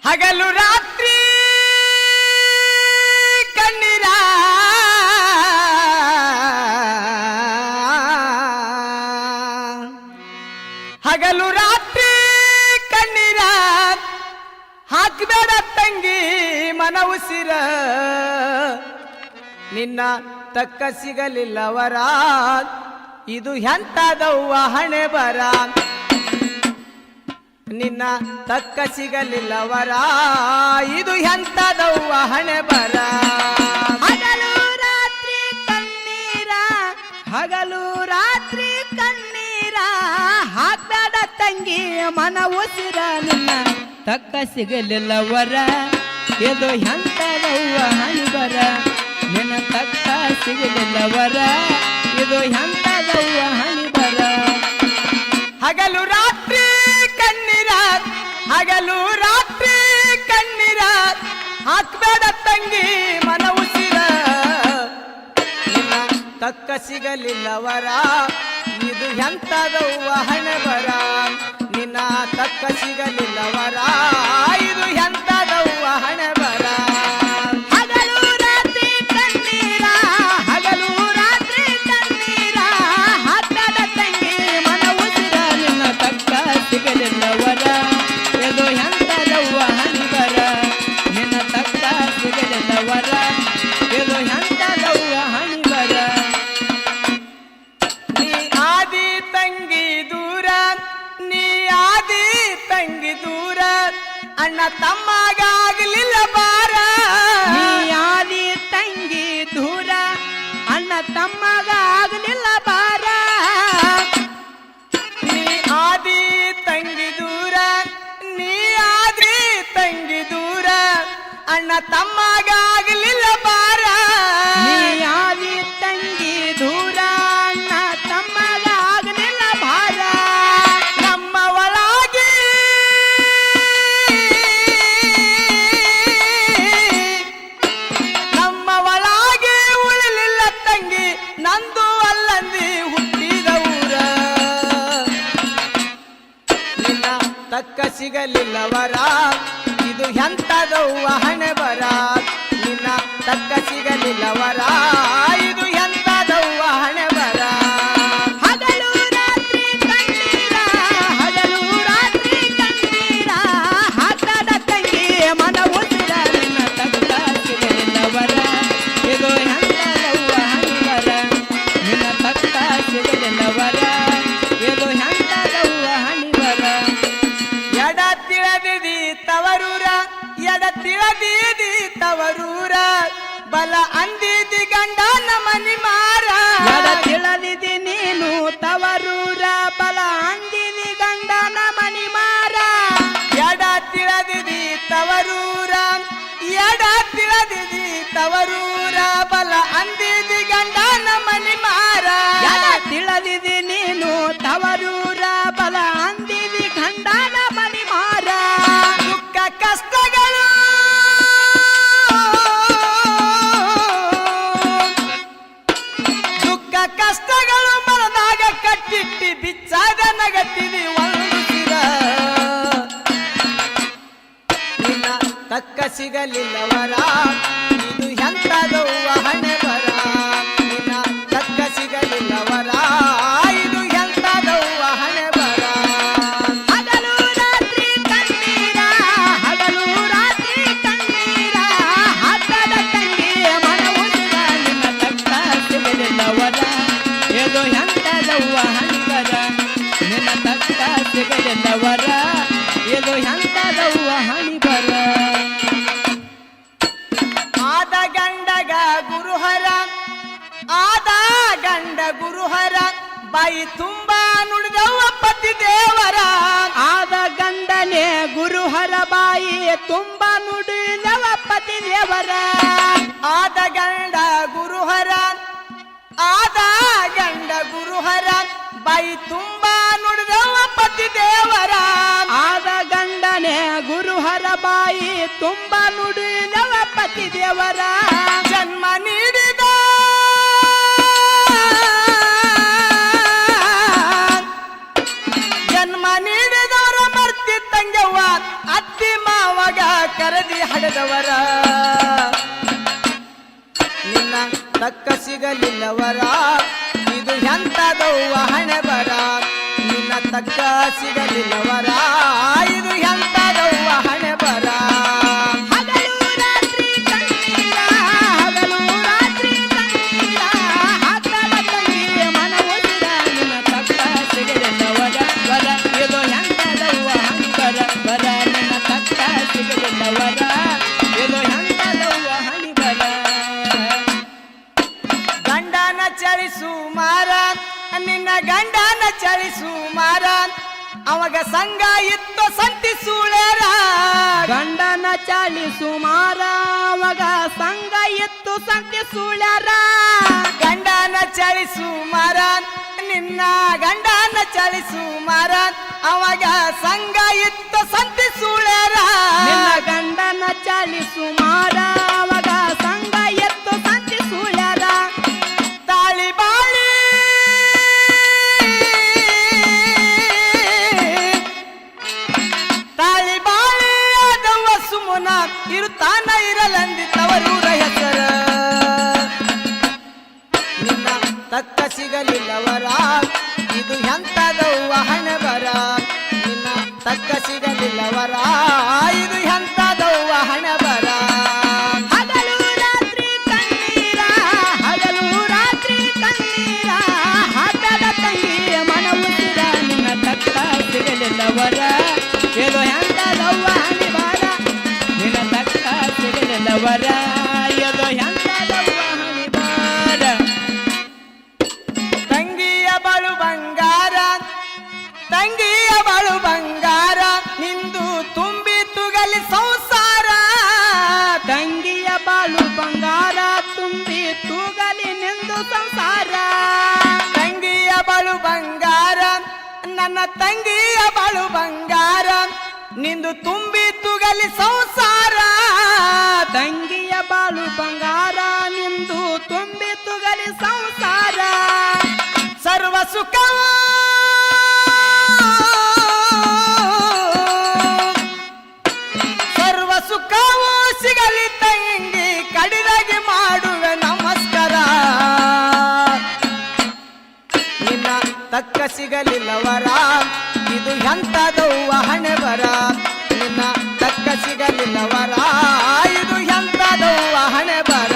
ಹಗಲು ರಾತ್ರಿ ಕಣ್ಣೀರ ಹಗಲು ರಾತ್ರಿ ಕಣ್ಣೀರ ಹಾಕಬೇಡ ತಂಗಿ ಮನ ಉಸಿರ ನಿನ್ನ ತಕ್ಕ ಸಿಗಲಿಲ್ಲವರ ಇದು ಎಂತದವ್ವ ಹಣೆ ಬರ ನಿನ್ನ ತಕ್ಕ ಸಿಗಲಿಲ್ಲವರ ಇದು ಎಂತದವ್ವ ಹಣೆ ಬರ ಹಗಲು ರಾತ್ರಿ ಕಣ್ಣೀರ ಹಗಲು ರಾತ್ರಿ ಕಣ್ಣೀರ ಹಾಕ್ಬೇಡ ತಂಗಿ ಮನ ಉಸಿರ ನಿನ್ನ ತಕ್ಕ ಸಿಗಲಿಲ್ಲವರ ಇದು ಎಂತದವ್ವ ಹಣೆ ಬರ ನಿನ್ನ ತಕ್ಕ ಸಿಗಲಿಲ್ಲವರ ಇದು ಎಂತದವ್ವ ಹಣೆ ಬರ ಹಗಲು ರಾತ್ರಿ ಕಣ್ಣೀರ ಹಗಲು ರಾತ್ರಿ ಕಣ್ಣೀರ ಹಾಕ್ಬೇಡ ತಂಗಿ ಮನ ಉಸಿರ ನಿನ್ನ ತಕ್ಕ ಸಿಗಲಿಲ್ಲವರ ಇದು ಎಂತದವ್ವ ಹಣೆ ಬರ ನಿನ್ನ ತಕ್ಕ ಸಿಗಲಿಲ್ಲವರ ಇದು ಎಂತದವ್ವ ಹಣೆ ಬರ ಹಗಲು ರಾತ್ರಿ ಕಣ್ಣೀರ ಹಗಲು ರಾತ್ರಿ ಕಣ್ಣೀರ ಹಾಕ್ಬೇಡ ತಂಗಿ ಮನ ಉಸಿರ ನಿನ್ನ ತಕ್ಕ ಸಿಗಲಿಲ್ಲವರ ಇದು ಎಂತದವ್ವ ಹಣೆ ಬರ ನಿನ್ನ ತಕ್ಕ ಸಿಗಲಿಲ್ಲವರ ಇದು ಎಂತದವ್ವ ಹಣೆ ಬರ ನೀ ಆದಿ ತಂಗಿ ದೂರ ನೀ ಆದಿ ತಂಗಿ ದೂರ ಅಣ್ಣ ತಮ್ಮಗಾಗಲಿಲ್ಲ ಬಾರ ನೀ ಆದಿ ತಂಗಿ ದೂರ ಅಣ್ಣ ತಮ್ಮಗ ಆಗಲಿಲ್ಲ ಬಾರ ನೀ ಆದಿ ತಂಗಿ ದೂರ ನೀ ಆದಿ ತಂಗಿ ದೂರ ಅಣ್ಣ ತಮ್ಮಗಾಗಲಿಲ್ಲ ಬಾರ ನೀ ಆದಿ ತಂಗಿ ದೂರ ಅಣ್ಣ ತಮ್ಮಗ ಆಗಲಿಲ್ಲ ಬಾರ ನಮ್ಮ ಒಳಗೆ ನಮ್ಮ ಒಳಗೆ ಉಳಿಲಿಲ್ಲ ತಂಗಿ ನಂದು ಅಲ್ಲಂದಿ ಹುಟ್ಟಿದ ಊರ ನಿನ್ನ ತಕ್ಕ ಸಿಗಲಿಲ್ಲವರ ಇದು ಎಂತದವ್ವ ಹಣೆ ಬರ ನಿನ್ನ ತಕ್ಕ ಸಿಗಲಿಲ್ಲವರ ಇದು ಎಂತದವ್ವ ಹಣೆ ಬರ ಹಗಲು ರಾತ್ರಿ ಕಣ್ಣೀರ ಹಗಲು ರಾತ್ರಿ ಕಣ್ಣೀರ ಹಾಕದ ತಂಗಿ ಮನ ಉಸಿರ ನಿನ್ನ ತಕ್ಕ ಸಿಗಲಿಲ್ಲವರ ಇದು ಎಂತದವ್ವ ಹಣೆ ಬರ ನಿನ್ನ ತಕ್ಕ ಸಿಗಲಿಲ್ಲವರ ಇದು ಎಂತದವ್ವ ಹಣೆ ಬರ ಎಡ ತಿಳದಿದಿ ತವರೂರ ಎಡ ತಿಳದಿದಿ ತವರೂರ ಬಲ ಅಂದಿದಿ ಗಂಡನ ಮನಿ ಮಾರ ಎಡ ತಿಳಿದಿದಿ ನೀನು ತವರೂರ ಬಲ ಅಂದಿದಿ ಗಂಡನ ಮನಿ ಮಾರ ಎಡ ತಿಳದಿದಿ ತವರೂರ ಎಡ ತಿಳದಿದಿ ತವರೂರ ಬಲ ಅಂದಿದಿ ಗಂಡನ ಮನಿ ಮಾರ ಎಡ ತಿಳಿದಿದಿ ನೀನು ತವರೂರ ಬಲ ಅಂದಿದಿ ಗಂಡನ ಮನಿ ಮಾರ ದುಃಖ ಕಷ್ಟಗಳು ದುಃಖ ಕಷ್ಟಗಳು ಮನದಾಗ ಕಟ್ಟಿಟ್ಟಿ ಬಿಚ್ಚಾದ ನಗತ್ತಿದಿ ಒಂದು ಸಿರ ನಿನ್ನ ತಕ್ಕ ಸಿಗಲಿಲ್ಲವರ ಇದು ಎಂತದವ್ವ ಹಣೆ ಬರ ನಿನ್ನ ತಕ್ಕ ಸಿಗಲಿಲ್ಲವರ ಇದು ಎಂತದವ್ವ ಹಣೆ ಬರ ಹಗಲು ರಾತ್ರಿ ಕಣ್ಣೀರ ಹಗಲು ರಾತ್ರಿ ಕಣ್ಣೀರ ಹಾಕದ ತಂಗಿ ಮನ ಉಸಿರ ನಿನ್ನ ತಕ್ಕ ಸಿಗಲಿಲ್ಲವರ ಇದು ಎಂತದವ್ವ ಹಣೆ ಬರ ನಿನ್ನ ತಕ್ಕ ಸಿಗಲಿಲ್ಲವರ ಇದು ಎಂತದವ್ವ ಹಣೆ ಬರ ಆದ ಗಂಡಗ ಗುರುಹರ ಆದ ಗಂಡ ಗುರುಹರ ಬಾಯಿ ತುಂಬಾ ನುಡಿದವ್ವ ಪತಿ ದೇವರ ಆದ ಗಂಡನೇ ಗುರುಹರ ಬಾಯಿ ತುಂಬ ನುಡಿದವ ಪತಿ ದೇವರ ಆದ ಗಂಡ ಗುರುಹರ ಆದ ಗಂಡ ಗುರುಹರ ಬಾಯಿ ತುಂಬಾ ನುಡಿದವ್ವ ಪತಿ ದೇವರ ಆದ ಗಂಡನೇ ಗುರುಹರ ಬಾಯಿ ತುಂಬ ನುಡಿದವ ಪತಿ ದೇವರ ಜನ್ಮ ನೀಡಿದ ಜನ್ಮ ನೀಡಿದವರ ಮರ್ತಿ ತಂಗವ್ವ ಅತ್ತಿ ಮಾವಗ ಕರದಿ ಹಡೆದವರ ನಿನ್ನ ತಕ್ಕ ಸಿಗಲಿಲ್ಲವರ ಇದು ಎಂತದವ್ವ ಹಣೆ ಬರ ನಿನ್ನ ತಕ್ಕ ಸಿಗಲಿಲ್ಲವರ ಇದು ಎಂತದವ್ವ ಹಣೆ ಬರ ಹಗಲು ರಾತ್ರಿ ಕಣ್ಣೀರ ಹಗಲು ರಾತ್ರಿ ಕಣ್ಣೀರ ಹಾಕಲ ತಂಗಿಯ ಮನವೊಲಿದ ನಿನ್ನ ತಕ್ಕ ಸಿಗಲಿಲ್ಲವರ ವರ ಇದು ಎಂತದವ್ವ ಹಂಬರ ಬರ ನಿನ್ನ ತಕ್ಕ ಸಿಗಲಿಲ್ಲವರ ಇದು ಎಂತದವ್ವ ಹಣಿಬರ ಗಂಡನ ಚಳಿಸು ಮಾರ ನಿನ್ನ ಗಂಡನ ಚಳಿಸು ಮಾರ ಅವಾಗ ಸಂಘ ಇತ್ತು ಸಂತಿ ಸೂಳ್ಯಾರ ಗಂಡನ ಚಾಳಿ ಸುಮಾರ ಅವಾಗ ಸಂಘ ಎತ್ತು ಸಂತೆ ಸುಳ್ಯಾರ ಗಂಡನ ಚಳಿಸು ಮಾರ ನಿನ್ನ ಗಂಡನ ಚಳಿಸು ಮಾರ ಅವಾಗ ಸಂಘ ಇತ್ತು ಸಂತಿ ಸೂಳ್ಯಾರ ನಿನ್ನ ಗಂಡನ ಚಾಳಿ ಸುಮಾರ ಅವಾಗ ಸಂಘ ಎತ್ತು ಸಂತೆ ಸುಳ್ಯಾರ ತಾಳಿ ಬಾಳಿ ತಾಳಿ ಬಾಳಿ ಆದವ್ವ ಸುಮುನ ಇರುತ್ತಾನ ಇರಲಂದಿತ್ತವರೂರ ಹೆಸರ ನಿನ್ನ ತಕ್ಕ ಸಿಗಲಿಲ್ಲವರ ಇದು ಎಂತದವ್ವ ಹಣೆ ಬರ ನಿನ್ನ ತಕ್ಕ ಸಿಗಲಿಲ್ಲವರ ಇದು ಎಂತದವ್ವ ಹಣೆ ಬರ ಹಗಲು ರಾತ್ರಿ ಕಣ್ಣೀರ ಹಗಲು ರಾತ್ರಿ ಕಣ್ಣೀರ ಹಾಕದ ತಂಗಿಯ ಮನವುಸಿರ ನಿನ್ನ ತಕ್ಕ ಸಿಗಲಿಲ್ಲವರ ಇದು ಎಂತದವ್ವ ಹಣಿಬಾರ ನಿನ್ನ ತಕ್ಕ ಸಿಗಲಿಲ್ಲವರ ಇದು ಎಂತದವ್ವ ಹಣಿಬಾರ ತಂಗಿಯ ಬಾಳು ಬಂಗಾರ ತಂಗಿಯ ಬಾಳು ಬಂಗಾರ ನಿಂದು ತುಂಬಿ ತುಗಲಿ ಸಂಸಾರ ತಂಗಿಯ ಬಾಳು ಬಂಗಾರ ತುಂಬಿ ತೂಗಲಿ ನಿಂದು ಸಂಸಾರ ತಂಗಿಯ ಬಾಳು ಬಂಗಾರ ನನ್ನ ತಂಗಿಯ ಬಾಳು ಬಂಗಾರ ನಿಂದು ತುಂಬಿ ತುಗಲಿ ಸಂಸಾರ ತಂಗಿಯ ಬಾಳು ಬಂಗಾರ ನಿಂದು ತುಂಬಿ ತುಗಲಿ ಸಂಸಾರ ಸರ್ವ ಸುಖ ಸರ್ವ ಸುಖವೂ ಸಿಗಲಿ ತಂಗಿ ಕಡಿದಾಗಿ ಮಾಡುವೆ ನಮಸ್ಕಾರ ನಿನ್ನ ತಕ್ಕ ಸಿಗಲಿಲ್ಲವರ ಇದು ಎಂತದವ್ವ ಹಣೆ ಬರ ನಿನ್ನ ತಕ್ಕ ಸಿಗಲಿಲ್ಲವರ ಇದು ಎಂತದವ್ವ ಹಣೆ ಬರ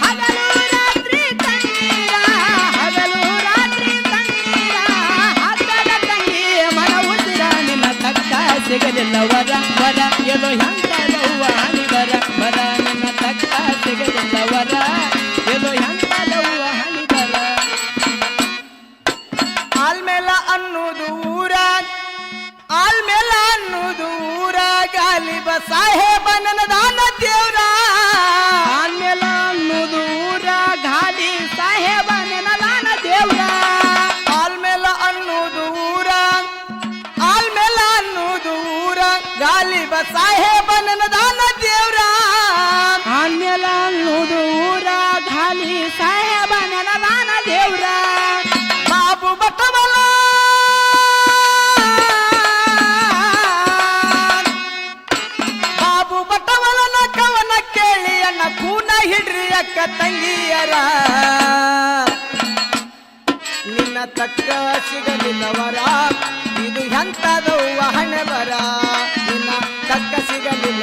ಹಗಲು ರಾತ್ರಿ ಕಣ್ಣೀರ ಹಗಲು ರಾತ್ರಿ ಕಣ್ಣೀರ ಹಾಕದ ತಂಗಿಯ ಮನವುಸಿರ ನಿನ್ನ ತಕ್ಕ ಸಿಗಲಿಲ್ಲವರ ವರ ಇದು ಎಂತದವ್ವ ಹಣಿಬರ ಬರ ನಿನ್ನ ತಕ್ಕ ಸಿಗಲಿಲ್ಲವರ ಇದು ಎಂತದವ್ವ ಹಣಿಬರ ಆಲ್ಮೇಲ ಅನ್ನೋದು ಊರ ಆಲ್ಮೇಲ ಅನ್ನೋದು ಊರ ಗಾಲಿಬ ಸಾಹೇಬನ ದಾನ ದೇವ್ರ ಆನ್ಮೇಲ ಅನ್ನೋದು ಊರ ಗಾಲಿ ಸಾಹೇಬ ನೆನದಾನ ದೇವ್ರ ಆಲ್ಮೇಲ ಅನ್ನೋದು ಊರ ಆಲ್ಮೇಲ ಅನ್ನೋದು ಊರ ಗಾಲಿಬ ಸಾಹೇಬನ ದಾನ ದೇವ್ರ ಆನ್ಮೇಲ ಅನ್ನೋದು ಊರ ಗಾಲಿ ಸಾಹೇಬ ನೆನದಾನ ದೇವ್ರ ಬಾಬು ಬಟವಲ ಬಾಬು ಬಟವಲನ ಕವನ ಕೇಳಿ ಅಣ್ಣ ಕೂನ ಹಿಡ್ರಿ ಅಕ್ಕ ತಂಗಿಯರ ನಿನ್ನ ತಕ್ಕ ಸಿಗಲಿಲ್ಲವರ ಇದು ಎಂತದವ್ವ ಹಣೆ ಬರ ನಿನ್ನ ತಕ್ಕ ಸಿಗಲಿಲ್ಲ